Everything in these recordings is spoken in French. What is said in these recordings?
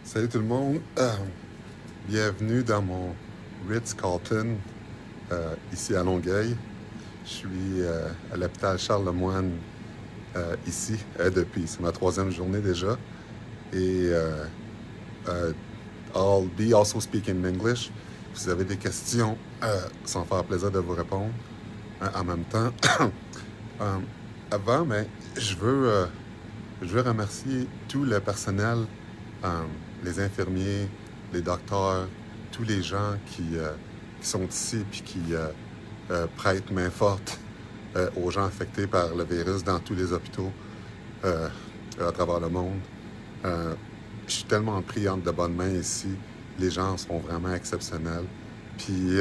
Salut tout le monde. Bienvenue dans mon Ritz-Carlton ici à Longueuil. Je suis à l'hôpital Charles-Lemoine ici depuis, c'est ma troisième journée déjà. Et euh, I'll be also speaking in English. Si vous avez des questions, ça me fera plaisir de vous répondre en même temps. Euh, Avant, mais je veux, euh, je veux remercier tout le personnel, euh, les infirmiers, les docteurs, tous les gens qui sont ici et qui prêtent main forte aux gens affectés par le virus dans tous les hôpitaux euh, à travers le monde. Euh, je suis tellement pris entre de bonnes mains ici. Les gens sont vraiment exceptionnels. Puis,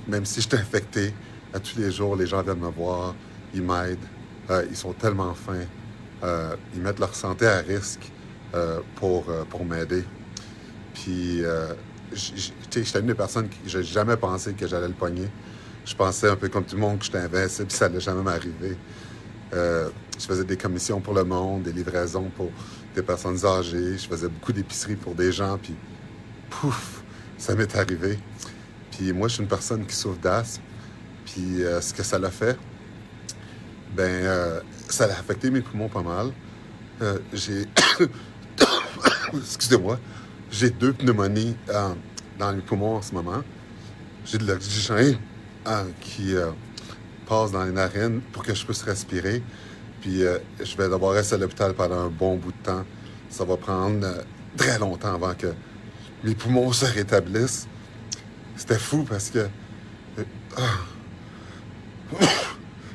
même si je suis infecté, à tous les jours, les gens viennent me voir, ils m'aident, ils sont tellement fins, ils mettent leur santé à risque pour m'aider. Puis, j'étais une des personnes qui j'ai jamais pensé que j'allais le pogner. Je pensais un peu comme tout le monde que j'étais invincible, puis ça n'allait jamais m'arriver. Je faisais des commissions pour le monde, des livraisons pour des personnes âgées, je faisais beaucoup d'épiceries pour des gens, puis pouf, ça m'est arrivé. Puis moi, je suis une personne qui souffre d'asthme, puis ce que ça l'a fait, ça a affecté mes poumons pas mal. J'ai, excusez-moi, j'ai deux pneumonies dans les poumons en ce moment. J'ai de l'oxygène qui passe dans les narines pour que je puisse respirer. Puis je vais devoir rester à l'hôpital pendant un bon bout de temps. Ça va prendre très longtemps avant que mes poumons se rétablissent. C'était fou parce que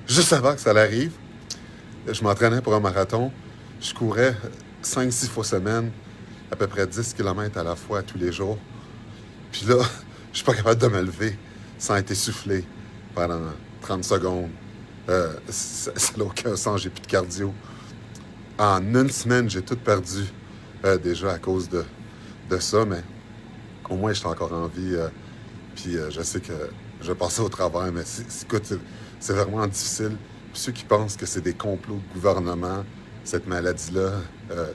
juste avant que ça arrive, je m'entraînais pour un marathon. Je courais 5-6 fois semaine, à peu près 10 km à la fois tous les jours. Puis là, je suis pas capable de me lever sans être essoufflé pendant 30 secondes. Ça n'a aucun sens, j'ai plus de cardio. En une semaine, j'ai tout perdu déjà à cause de ça, mais au moins, je suis encore en vie. Puis je sais que je vais passer au travers, mais écoute, c'est vraiment difficile. Puis ceux qui pensent que c'est des complots de gouvernement, cette maladie-là,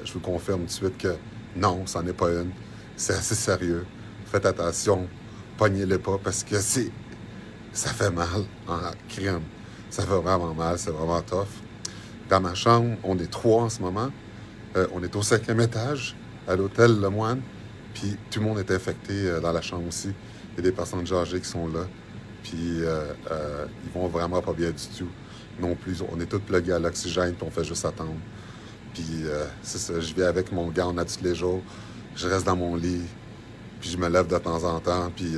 je vous confirme tout de suite que non, c'en est pas une. C'est assez sérieux. Faites attention, pognez-les pas parce que ça fait mal en crime. Ça fait vraiment mal, c'est vraiment tough. Dans ma chambre, on est trois en ce moment. On est au 5e étage, à l'hôtel Le Moine. Puis tout le monde est infecté dans la chambre aussi. Il y a des personnes âgées qui sont là. Puis ils vont vraiment pas bien du tout. Non plus, on est tous plugués à l'oxygène, puis on fait juste attendre. Puis c'est ça, je vis avec mon gant à tous les jours. Je reste dans mon lit, puis je me lève de temps en temps. Puis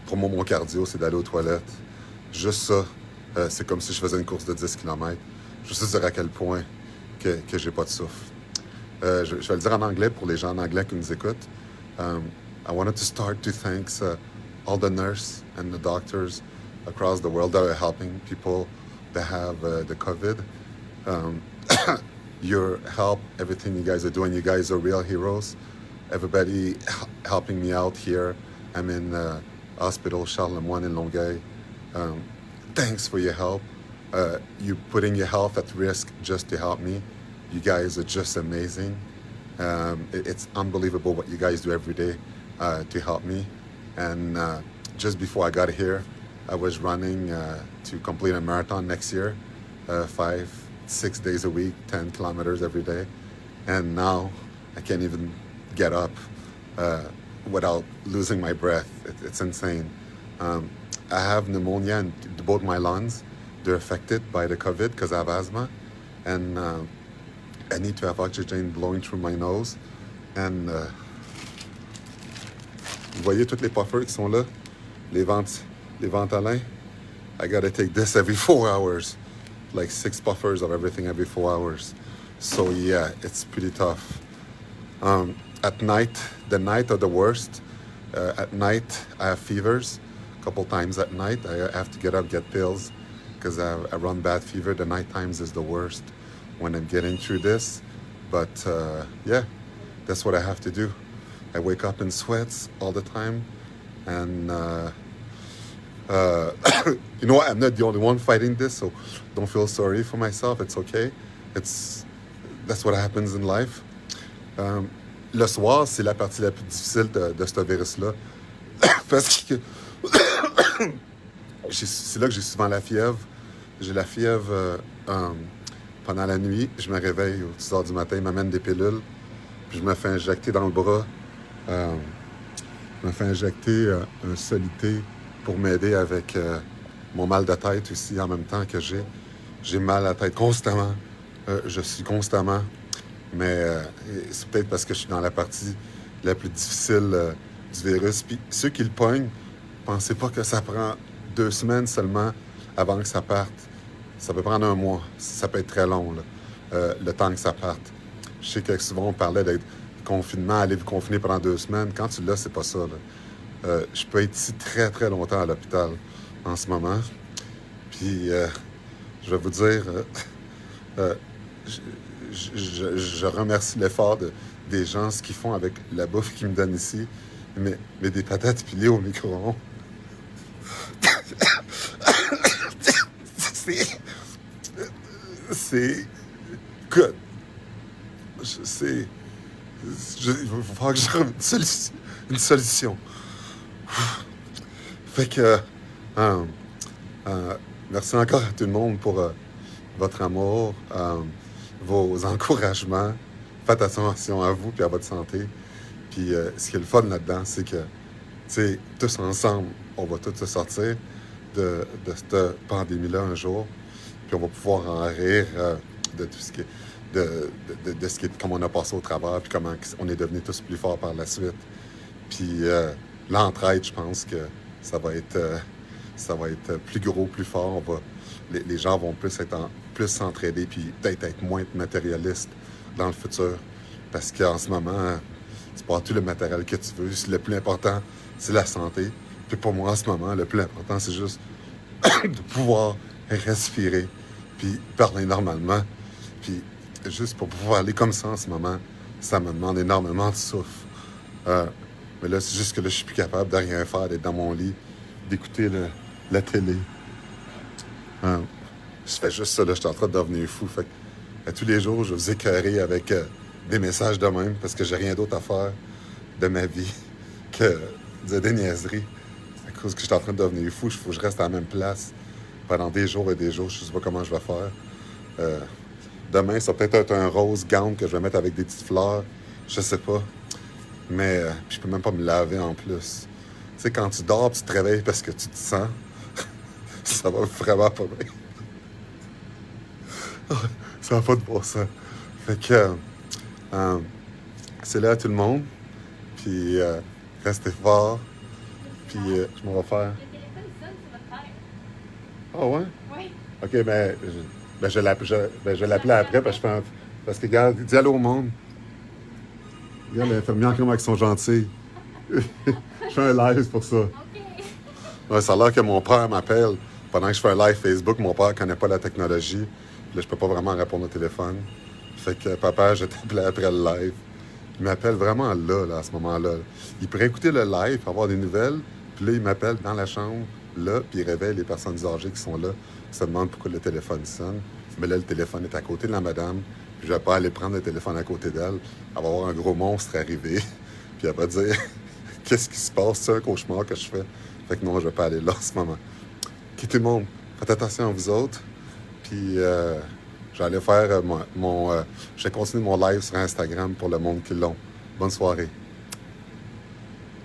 pour moi, mon cardio, c'est d'aller aux toilettes. Juste ça, c'est comme si je faisais une course de 10 km. Je sais dire à quel point que j'ai pas de souffle. Je vais le dire en anglais pour les gens en anglais qui nous écoutent. I wanted to start to thank all the nurses and the doctors across the world that are helping people that have the COVID. Um, your help, everything you guys are doing, you guys are real heroes. Everybody helping me out here. I'm in hospital Charles-Lemoine in Longueuil. Um, Thanks for your help. You putting your health at risk just to help me. You guys are just amazing. It's unbelievable what you guys do every day to help me. And just before I got here, I was running to complete a marathon next year, 5-6 days a week, 10 kilometers every day. And now I can't even get up without losing my breath. It's insane. I have pneumonia in both my lungs. They're affected by the COVID because I have asthma. And I need to have oxygen blowing through my nose. And vous voyez tous les puffers qui sont là, les ventolins. I gotta take this every 4 hours, like 6 puffers of everything every 4 hours. So yeah, it's pretty tough. At night, the night are the worst. At night, I have fevers. A couple times at night, I have to get up, get pills, because I run bad fever. The night times is the worst when I'm getting through this. But yeah, that's what I have to do. I wake up in sweats all the time. And you know what? I'm not the only one fighting this, so don't feel sorry for myself. It's okay. That's what happens in life. Euh, le soir, c'est la partie la plus difficile de ce virus-là. Parce que c'est là que j'ai souvent la fièvre. J'ai la fièvre pendant la nuit. Je me réveille aux 10 heures du matin, ils m'amènent des pilules. Puis je me fais injecter dans le bras. Euh, je me fais injecter un soluté pour m'aider avec mon mal de tête aussi en même temps que j'ai mal à la tête constamment. Je suis constamment. Mais c'est peut-être parce que je suis dans la partie la plus difficile du virus. Puis ceux qui le pognent, pensez pas que ça prend 2 semaines seulement avant que ça parte. Ça peut prendre 1 mois. Ça peut être très long, là, le temps que ça parte. Je sais que souvent on parlait d'être confinement, aller vous confiner pendant 2 semaines. Quand tu l'as, c'est pas ça, là. Je peux être ici très, très longtemps à l'hôpital en ce moment. Puis, je vais vous dire, euh, je remercie l'effort des gens, ce qu'ils font avec la bouffe qu'ils me donnent ici. Mais des patates pilées au micro-ondes, c'est... C'est... Good. C'est... Il va falloir que je trouve une solution. Fait que... euh, merci encore à tout le monde pour votre amour, vos encouragements. Faites attention à vous et à votre santé. Puis ce qui est le fun là-dedans, c'est que, tu sais, tous ensemble, on va tous se sortir de cette pandémie-là un jour. Puis on va pouvoir en rire de tout ce qui est, de ce qui est, comment on a passé au travers, puis comment on est devenus tous plus forts par la suite. Puis l'entraide, je pense que ça va être plus gros, plus fort. Les gens vont plus s'entraider, puis peut-être être moins matérialistes dans le futur. Parce qu'en ce moment, tu peux avoir tout le matériel que tu veux. Le plus important, c'est la santé. Puis pour moi, en ce moment, le plus important, c'est juste de pouvoir respirer, puis parler normalement. Puis juste pour pouvoir aller comme ça en ce moment, ça me demande énormément de souffle. Mais là, c'est juste que là, je suis plus capable de rien faire, d'être dans mon lit, d'écouter la télé. Je fais juste ça, là, je suis en train de devenir fou. Fait que, à tous les jours, je vous écœurer avec des messages de même, parce que j'ai rien d'autre à faire de ma vie que de dire des niaiseries. À cause que je suis en train de devenir fou, il faut que je reste à la même place pendant des jours et des jours. Je sais pas comment je vais faire. Demain, ça va peut-être être un rose gown que je vais mettre avec des petites fleurs. Je sais pas. Mais puis je peux même pas me laver en plus. Tu sais, quand tu dors, tu te réveilles parce que tu te sens. Ça va vraiment pas bien. Ça va pas de bon sens. Fait que c'est là à tout le monde. Puis restez fort. Puis je m'en vais faire. Le téléphone sonne sur votre père. Ah ouais? Oui. OK, je vais l'appeler après parce que parce que, regarde, dis allô au monde. Regarde, les infirmières comment ils sont gentils. Je fais un live pour ça. OK. Ouais, ça a l'air que mon père m'appelle pendant que je fais un live Facebook. Mon père ne connaît pas la technologie. Puis là, je peux pas vraiment répondre au téléphone. Fait que, papa, je t'appelais après le live. Il m'appelle vraiment là, à ce moment-là. Il pourrait écouter le live, avoir des nouvelles. Puis là, il m'appelle dans la chambre, là, puis il réveille les personnes âgées qui sont là. Il se demande pourquoi le téléphone sonne. Mais là, le téléphone est à côté de la madame. Puis je vais pas aller prendre le téléphone à côté d'elle. Elle va voir un gros monstre arriver. Puis elle va dire qu'est-ce qui se passe? C'est un cauchemar que je fais. Fait que non, je vais pas aller là en ce moment. OK, tout le monde, faites attention à vous autres. Puis je vais aller faire je vais continuer mon live sur Instagram pour le monde qui l'ont. Bonne soirée.